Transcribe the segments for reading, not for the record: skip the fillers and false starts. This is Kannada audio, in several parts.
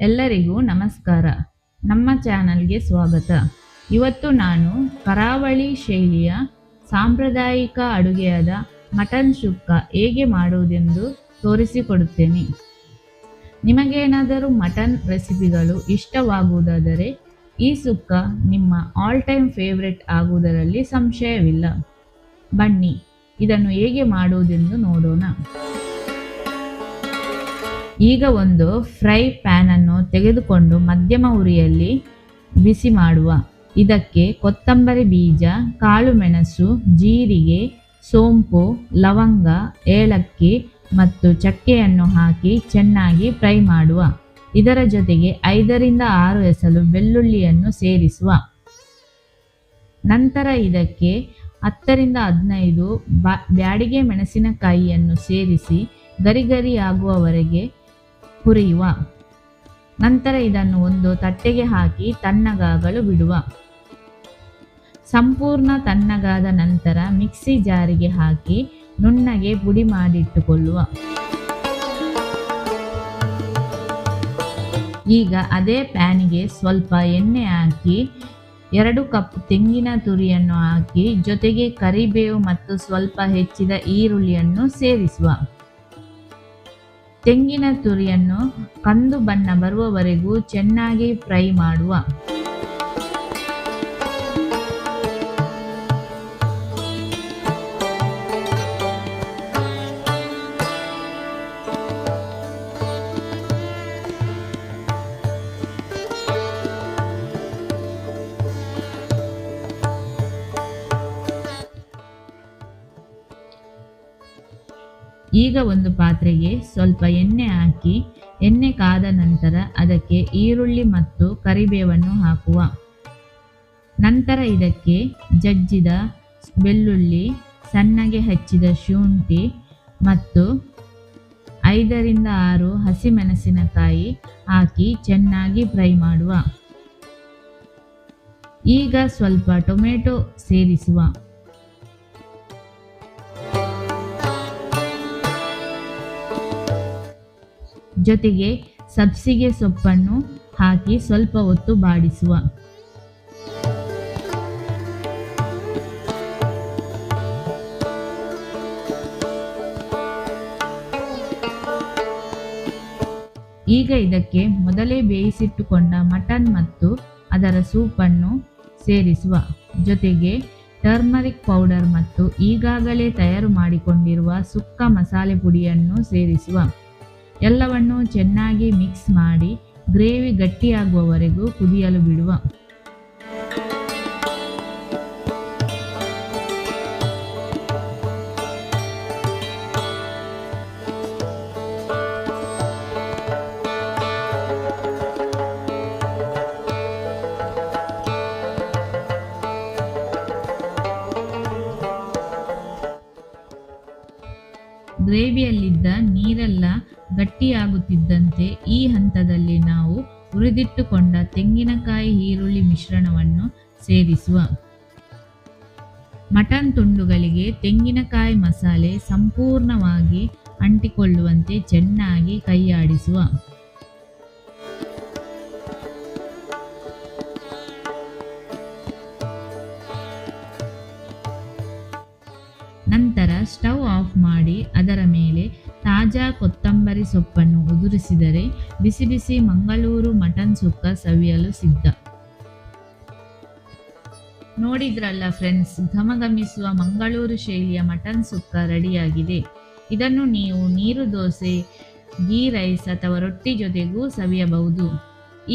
ಎಲ್ಲರಿಗೂ ನಮಸ್ಕಾರ. ನಮ್ಮ ಚಾನಲ್ಗೆ ಸ್ವಾಗತ. ಇವತ್ತು ನಾನು ಕರಾವಳಿ ಶೈಲಿಯ ಸಾಂಪ್ರದಾಯಿಕ ಅಡುಗೆಯಾದ ಮಟನ್ ಸುಕ್ಕ ಹೇಗೆ ಮಾಡುವುದೆಂದು ತೋರಿಸಿಕೊಡುತ್ತೇನೆ. ನಿಮಗೇನಾದರೂ ಮಟನ್ ರೆಸಿಪಿಗಳು ಇಷ್ಟವಾಗುವುದಾದರೆ ಈ ಸುಕ್ಕ ನಿಮ್ಮ ಆಲ್ ಟೈಮ್ ಫೇವ್ರೆಟ್ ಆಗುವುದರಲ್ಲಿ ಸಂಶಯವಿಲ್ಲ. ಬನ್ನಿ ಇದನ್ನು ಹೇಗೆ ಮಾಡುವುದೆಂದು ನೋಡೋಣ. ಈಗ ಒಂದು ಫ್ರೈ ಪ್ಯಾನ್ ಅನ್ನು ತೆಗೆದುಕೊಂಡು ಮಧ್ಯಮ ಉರಿಯಲ್ಲಿ ಬಿಸಿ ಮಾಡುವ. ಇದಕ್ಕೆ ಕೊತ್ತಂಬರಿ ಬೀಜ, ಕಾಳು ಮೆಣಸು, ಜೀರಿಗೆ, ಸೋಂಪು, ಲವಂಗ, ಏಲಕ್ಕಿ ಮತ್ತು ಚಕ್ಕೆಯನ್ನು ಹಾಕಿ ಚೆನ್ನಾಗಿ ಫ್ರೈ ಮಾಡುವ. ಇದರ ಜೊತೆಗೆ 5 ರಿಂದ 6 ಎಸಳು ಬೆಳ್ಳುಳ್ಳಿಯನ್ನು ಸೇರಿಸುವ. ನಂತರ ಇದಕ್ಕೆ 10 ರಿಂದ 15 ಬ್ಯಾಡಿಗೆ ಮೆಣಸಿನಕಾಯಿಯನ್ನು ಸೇರಿಸಿ ಗರಿ ಆಗುವವರೆಗೆ ಹುರಿಯುವ. ನಂತರ ಇದನ್ನು ಒಂದು ತಟ್ಟೆಗೆ ಹಾಕಿ ತಣ್ಣಗಾಗಲು ಬಿಡುವ. ಸಂಪೂರ್ಣ ತಣ್ಣಗಾದ ನಂತರ ಮಿಕ್ಸಿ ಜಾರಿಗೆ ಹಾಕಿ ನುಣ್ಣಗೆ ಪುಡಿ ಮಾಡಿಟ್ಟುಕೊಳ್ಳುವ. ಈಗ ಅದೇ ಪ್ಯಾನಿಗೆ ಸ್ವಲ್ಪ ಎಣ್ಣೆ ಹಾಕಿ 2 ಕಪ್ ತೆಂಗಿನ ತುರಿಯನ್ನು ಹಾಕಿ ಜೊತೆಗೆ ಕರಿಬೇವು ಮತ್ತು ಸ್ವಲ್ಪ ಹೆಚ್ಚಿದ ಈರುಳ್ಳಿಯನ್ನು ಸೇರಿಸುವ. ತೆಂಗಿನ ತುರಿಯನ್ನು ಕಂದು ಬಣ್ಣ ಬರುವವರೆಗೂ ಚೆನ್ನಾಗಿ ಫ್ರೈ ಮಾಡುವ. ಈಗ ಒಂದು ಪಾತ್ರೆಗೆ ಸ್ವಲ್ಪ ಎಣ್ಣೆ ಹಾಕಿ ಎಣ್ಣೆ ಕಾದ ನಂತರ ಅದಕ್ಕೆ ಈರುಳ್ಳಿ ಮತ್ತು ಕರಿಬೇವನ್ನು ಹಾಕುವ. ನಂತರ ಇದಕ್ಕೆ ಜಜ್ಜಿದ ಬೆಳ್ಳುಳ್ಳಿ, ಸಣ್ಣಗೆ ಹೆಚ್ಚಿದ ಶುಂಠಿ ಮತ್ತು 5 ರಿಂದ 6 ಹಸಿಮೆಣಸಿನಕಾಯಿ ಹಾಕಿ ಚೆನ್ನಾಗಿ ಫ್ರೈ ಮಾಡುವ. ಈಗ ಸ್ವಲ್ಪ ಟೊಮೆಟೊ ಸೇರಿಸುವ. ಜೊತೆಗೆ ಸಬ್ಸಿಗೆ ಸೊಪ್ಪನ್ನು ಹಾಕಿ ಸ್ವಲ್ಪ ಹೊತ್ತು ಬಾಡಿಸುವ. ಈಗ ಇದಕ್ಕೆ ಮೊದಲೇ ಬೇಯಿಸಿಟ್ಟುಕೊಂಡ ಮಟನ್ ಮತ್ತು ಅದರ ಸೂಪನ್ನು ಸೇರಿಸುವ. ಜೊತೆಗೆ ಟರ್ಮರಿಕ್ ಪೌಡರ್ ಮತ್ತು ಈಗಾಗಲೇ ತಯಾರು ಮಾಡಿಕೊಂಡಿರುವ ಸುಕ್ಕ ಮಸಾಲೆ ಪುಡಿಯನ್ನು ಸೇರಿಸುವ. ಎಲ್ಲವನ್ನು ಚೆನ್ನಾಗಿ ಮಿಕ್ಸ್ ಮಾಡಿ ಗ್ರೇವಿ ಗಟ್ಟಿಯಾಗುವವರೆಗೂ ಕುದಿಯಲು ಬಿಡುವ. ಗ್ರೇವಿಯಲ್ಲಿದ್ದ ನೀರೆಲ್ಲ ಗಟ್ಟಿಯಾಗುತ್ತಿದ್ದಂತೆ ಈ ಹಂತದಲ್ಲಿ ನಾವು ಹುರಿದಿಟ್ಟುಕೊಂಡ ತೆಂಗಿನಕಾಯಿ ಈರುಳ್ಳಿ ಮಿಶ್ರಣವನ್ನು ಸೇರಿಸುವ. ಮಟನ್ ತುಂಡುಗಳಿಗೆ ತೆಂಗಿನಕಾಯಿ ಮಸಾಲೆ ಸಂಪೂರ್ಣವಾಗಿ ಅಂಟಿಕೊಳ್ಳುವಂತೆ ಚೆನ್ನಾಗಿ ಕೈಯಾಡಿಸುವ. ನಂತರ ಸ್ಟವ್ ಆಫ್ ಮಾಡಿ ಅದರ ಮೇಲೆ ತಾಜಾ ಕೊತ್ತಂಬರಿ ಸೊಪ್ಪನ್ನು ಉದುರಿಸಿದರೆ ಬಿಸಿ ಬಿಸಿ ಮಂಗಳೂರು ಮಟನ್ ಸುಕ್ಕ ಸವಿಯಲು ಸಿದ್ಧ. ನೋಡಿದ್ರಲ್ಲ ಫ್ರೆಂಡ್ಸ್, ಘಮಘಮಿಸುವ ಮಂಗಳೂರು ಶೈಲಿಯ ಮಟನ್ ಸುಕ್ಕ ರೆಡಿಯಾಗಿದೆ. ಇದನ್ನು ನೀವು ನೀರು ದೋಸೆ, ಗೀ ರೈಸ್ ಅಥವಾ ರೊಟ್ಟಿ ಜೊತೆಗೂ ಸವಿಯಬಹುದು.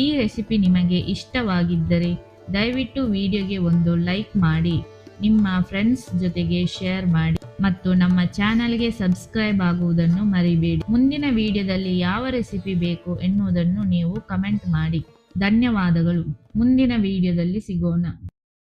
ಈ ರೆಸಿಪಿ ನಿಮಗೆ ಇಷ್ಟವಾಗಿದ್ದರೆ ದಯವಿಟ್ಟು ವಿಡಿಯೋಗೆ ಒಂದು ಲೈಕ್ ಮಾಡಿ, ನಿಮ್ಮ ಫ್ರೆಂಡ್ಸ್ ಜೊತೆಗೆ ಶೇರ್ ಮಾಡಿ ಮತ್ತು ನಮ್ಮ ಚಾನಲ್ಗೆ ಸಬ್ಸ್ಕ್ರೈಬ್ ಆಗುವುದನ್ನು ಮರಿಬೇಡಿ. ಮುಂದಿನ ವಿಡಿಯೋದಲ್ಲಿ ಯಾವ ರೆಸಿಪಿ ಬೇಕು ಎನ್ನುವುದನ್ನು ನೀವು ಕಮೆಂಟ್ ಮಾಡಿ. ಧನ್ಯವಾದಗಳು. ಮುಂದಿನ ವಿಡಿಯೋದಲ್ಲಿ ಸಿಗೋಣ.